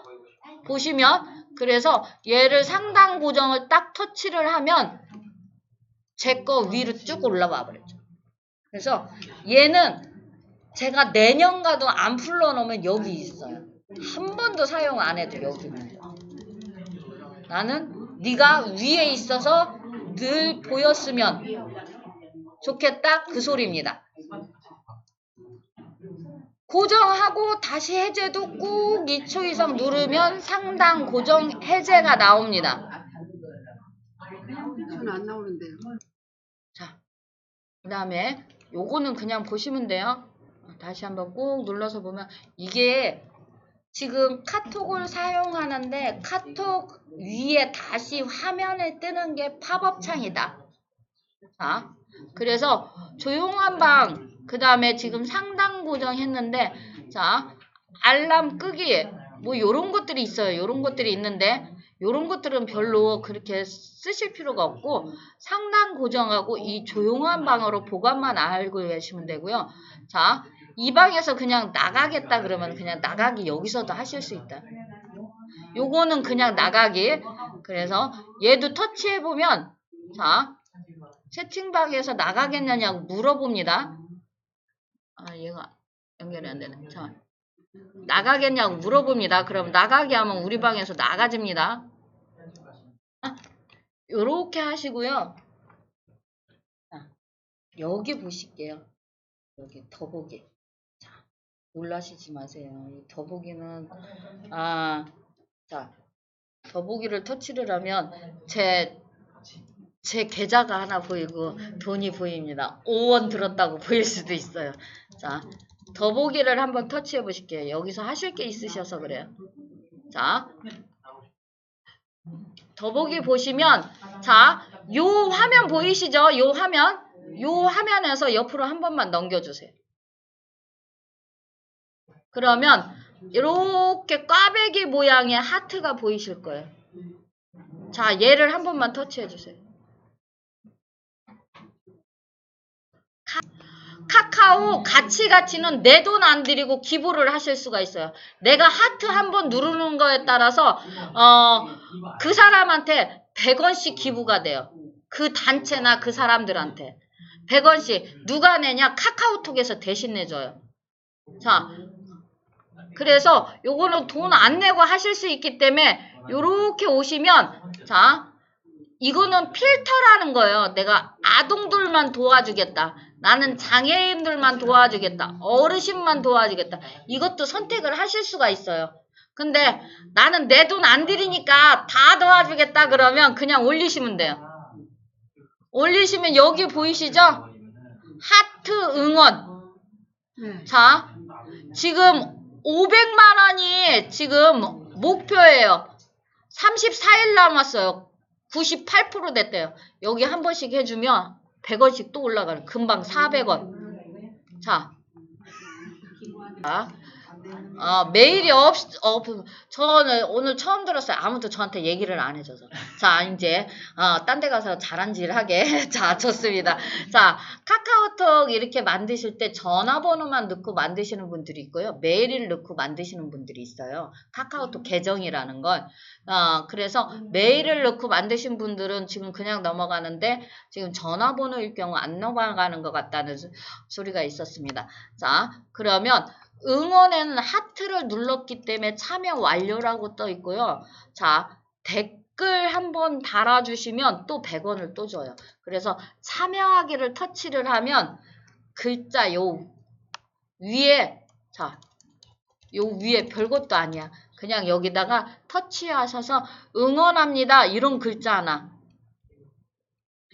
보시면 그래서 얘를 상단 고정을 딱 터치를 하면 제 거 위로 쭉 올라와 버렸죠. 그래서 얘는 제가 내년가도 안 풀러놓으면 여기 있어요. 한 번도 사용 안 해도 여기 있는 거. 나는 네가 위에 있어서 늘 보였으면 좋겠다 그 소리입니다. 고정하고 다시 해제도 꾹 2초 이상 누르면 상단 고정 해제가 나옵니다. 저는 안 나오는데요. 자, 그 다음에 요거는 그냥 보시면 돼요. 다시 한번 꾹 눌러서 보면 이게 지금 카톡을 사용하는데 카톡 위에 다시 화면에 뜨는 게 팝업 창이다. 자, 그래서 조용한 방, 그 다음에 지금 상단 고정했는데, 자, 알람 끄기, 뭐 요런 것들이 있어요. 요런 것들이 있는데, 요런 것들은 별로 그렇게 쓰실 필요가 없고, 상단 고정하고 이 조용한 방으로 보관만 알고 계시면 되고요. 자, 이 방에서 그냥 나가겠다 그러면 그냥 나가기 여기서도 하실 수 있다. 요거는 그냥 나가기. 그래서 얘도 터치해보면, 자, 채팅방에서 나가겠느냐고 물어봅니다. 얘가 연결이 안 되네. 자, 나가겠냐고 물어봅니다. 그럼 나가게 하면 우리 방에서 나가집니다. 요렇게 하시고요. 자, 여기 보실게요. 여기 더보기. 자, 놀라시지 마세요. 이 더보기는, 자, 더보기를 터치를 하면 제 계좌가 하나 보이고 돈이 보입니다. 5원 들었다고 보일 수도 있어요. 자, 더보기를 한번 터치해 보실게요. 여기서 하실 게 있으셔서 그래요. 자, 더보기 보시면, 자, 요 화면 보이시죠? 요 화면에서 옆으로 한 번만 넘겨주세요. 그러면 이렇게 꽈배기 모양의 하트가 보이실 거예요. 자, 얘를 한 번만 터치해 주세요. 카카오 가치는 내 돈 안 들이고 기부를 하실 수가 있어요. 내가 하트 한 번 누르는 거에 따라서 그 사람한테 100원씩 기부가 돼요. 그 단체나 그 사람들한테 100원씩 누가 내냐? 카카오톡에서 대신 내줘요. 자, 그래서 요거는 돈 안 내고 하실 수 있기 때문에 요렇게 오시면, 자, 이거는 필터라는 거예요. 내가 아동들만 도와주겠다. 나는 장애인들만 도와주겠다. 어르신만 도와주겠다. 이것도 선택을 하실 수가 있어요. 근데 나는 내 돈 안 들이니까 다 도와주겠다 그러면 그냥 올리시면 돼요. 올리시면 여기 보이시죠? 하트 응원. 자, 지금 500만 원이 지금 목표예요. 34일 남았어요. 98% 됐대요. 여기 한 번씩 해주면 100원씩 또 올라가는 금방 400원. 자, 메일이 저는 오늘 처음 들었어요. 아무도 저한테 얘기를 안 해줘서. 자, 이제, 딴 데 가서 자랑질하게. 자, 좋습니다. 자, 카카오톡 이렇게 만드실 때 전화번호만 넣고 만드시는 분들이 있고요. 메일을 넣고 만드시는 분들이 있어요. 카카오톡 계정이라는 걸. 그래서 메일을 넣고 만드신 분들은 지금 그냥 넘어가는데, 지금 전화번호일 경우 안 넘어가는 것 같다는 소리가 있었습니다. 자, 그러면, 응원에는 하트를 눌렀기 때문에 참여 완료라고 떠 있고요. 자, 댓글 한번 달아주시면 또 100원을 또 줘요. 그래서 참여하기를 터치를 하면 글자 요 위에, 자, 요 위에 별것도 아니야. 그냥 여기다가 터치하셔서 응원합니다. 이런 글자 하나.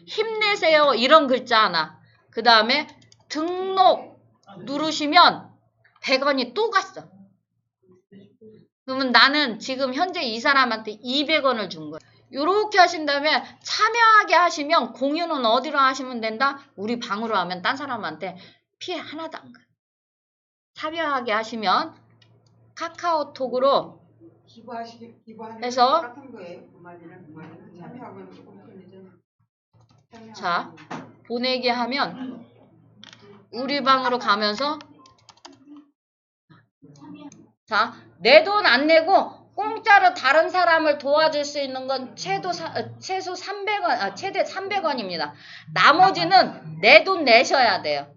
힘내세요. 이런 글자 하나. 그 다음에 등록 누르시면 100원이 또 갔어. 그러면 나는 지금 현재 이 사람한테 200원을 준 거야. 요렇게 하신 다음에 참여하게 하시면 공유는 어디로 하시면 된다? 우리 방으로 하면 딴 사람한테 피해 하나도 안 가. 참여하게 하시면 카카오톡으로 해서 자, 보내기 하면 우리 방으로 가면서 자, 내 돈 안 내고 공짜로 다른 사람을 도와줄 수 있는 건 최소 300원, 최대 300원입니다. 나머지는 내 돈 내셔야 돼요.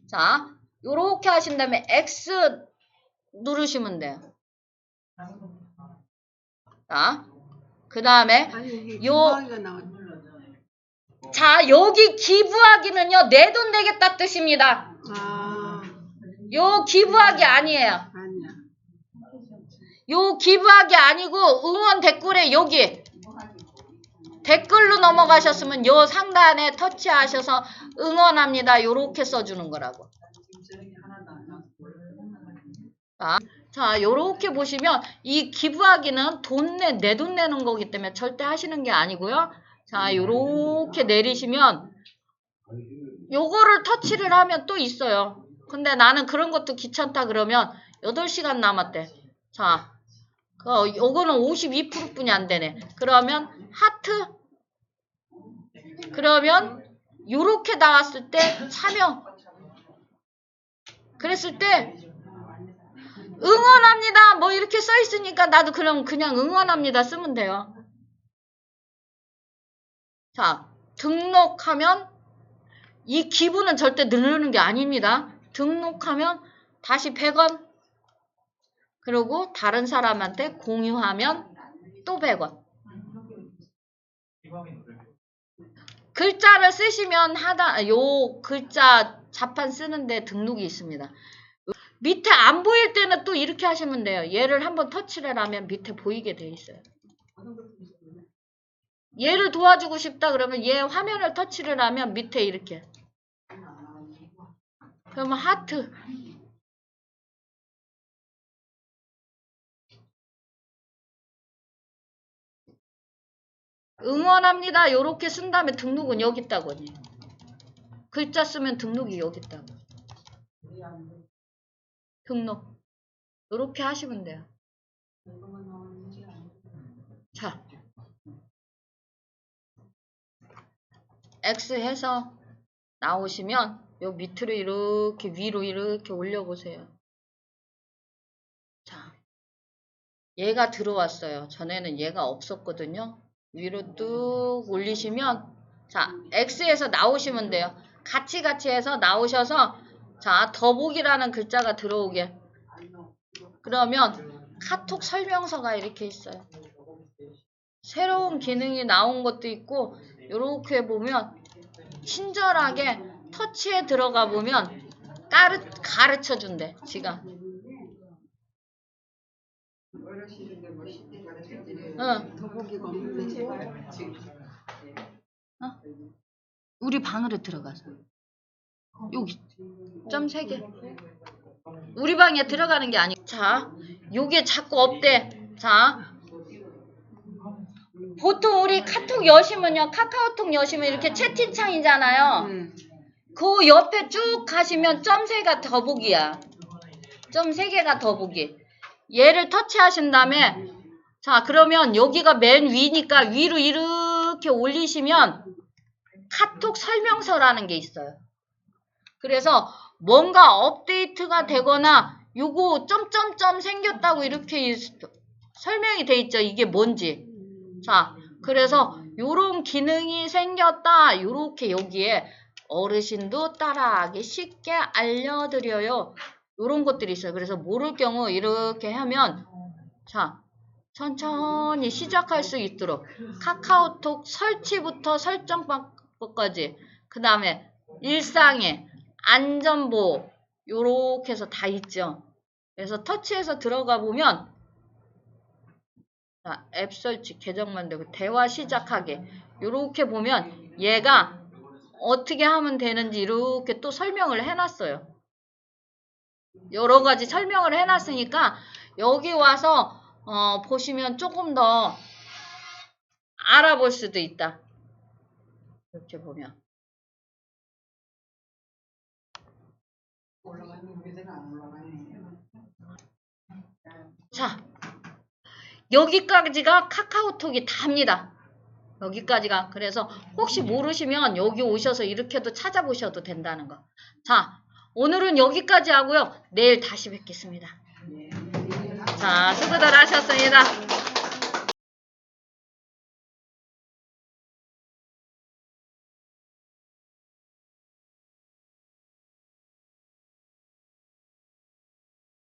자, 요렇게 하신 다음에 X 누르시면 돼요. 자, 그 다음에 자, 여기 기부하기는요, 내 돈 내겠다 뜻입니다. 요 기부하기 아니에요. 요 기부하기 아니고 응원 댓글에 여기 댓글로 넘어가셨으면 요 상단에 터치하셔서 응원합니다. 요렇게 써주는 거라고. 자, 요렇게 보시면 이 기부하기는 내 돈 내는 거기 때문에 절대 하시는 게 아니고요. 자, 요렇게 내리시면 요거를 터치를 하면 또 있어요. 근데 나는 그런 것도 귀찮다 그러면 8시간 남았대. 자, 요거는 52%뿐이 안 되네. 그러면 하트. 그러면 요렇게 나왔을 때 참여. 그랬을 때 응원합니다. 뭐 이렇게 써 있으니까 나도 그냥 응원합니다 쓰면 돼요. 자, 등록하면 이 기부는 절대 누르는 게 아닙니다. 등록하면 다시 100원. 그리고 다른 사람한테 공유하면 또 100원. 글자를 쓰시면 요 글자 자판 쓰는데 등록이 있습니다. 밑에 안 보일 때는 또 이렇게 하시면 돼요. 얘를 한번 터치를 하면 밑에 보이게 돼 있어요. 얘를 도와주고 싶다 그러면 얘 화면을 터치를 하면 밑에 이렇게. 그러면 하트. 응원합니다. 요렇게 쓴 다음에 등록은 여기 있다고. 글자 쓰면 등록이 여기 있다고. 등록. 요렇게 하시면 돼요. 자. X 해서 나오시면 요 밑으로 이렇게 위로 이렇게 올려보세요. 자. 얘가 들어왔어요. 전에는 얘가 없었거든요. 위로 뚝 올리시면 자, X에서 나오시면 돼요. 같이 해서 나오셔서 자, 더보기라는 글자가 들어오게. 그러면 카톡 설명서가 이렇게 있어요. 새로운 기능이 나온 것도 있고 요렇게 보면 친절하게 터치에 들어가 보면 가르쳐 준대. 지가. 어르신인데 뭐 쉽게 가르쳐주지. 응. 더보기가 없는데 제발 지금. 우리 방으로 들어가서. 여기 점 3개. 우리 방에 들어가는 게 아니고. 자, 요게 자꾸 없대. 자. 보통 우리 카톡 여시면요. 카카오톡 여시면 이렇게 채팅창이잖아요. 그 옆에 쭉 가시면 점 3개가 더보기야. 점 3개가 더보기. 얘를 터치하신 다음에 자, 그러면 여기가 맨 위니까 위로 이렇게 올리시면 카톡 설명서라는 게 있어요. 그래서 뭔가 업데이트가 되거나 요거 점점점 생겼다고 이렇게 설명이 돼 있죠. 이게 뭔지. 자, 그래서 요런 기능이 생겼다. 요렇게 여기에 어르신도 따라하기 쉽게 알려드려요. 요런 것들이 있어요. 그래서 모를 경우 이렇게 하면 자, 천천히 시작할 수 있도록 카카오톡 설치부터 설정 방법까지 그 다음에 일상에 안전보호 요렇게 해서 다 있죠. 그래서 터치해서 들어가 보면 자, 앱 설치 계정 만들고 대화 시작하기 요렇게 보면 얘가 어떻게 하면 되는지 이렇게 또 설명을 해놨어요. 여러 가지 설명을 해놨으니까 여기 와서 보시면 조금 더 알아볼 수도 있다. 이렇게 보면. 올라가는 데는 안 올라가네. 자, 여기까지가 카카오톡이 답니다. 여기까지가. 그래서 혹시 모르시면 여기 오셔서 이렇게도 찾아보셔도 된다는 거. 자, 오늘은 여기까지 하고요. 내일 다시 뵙겠습니다. 자, 수고들 하셨습니다.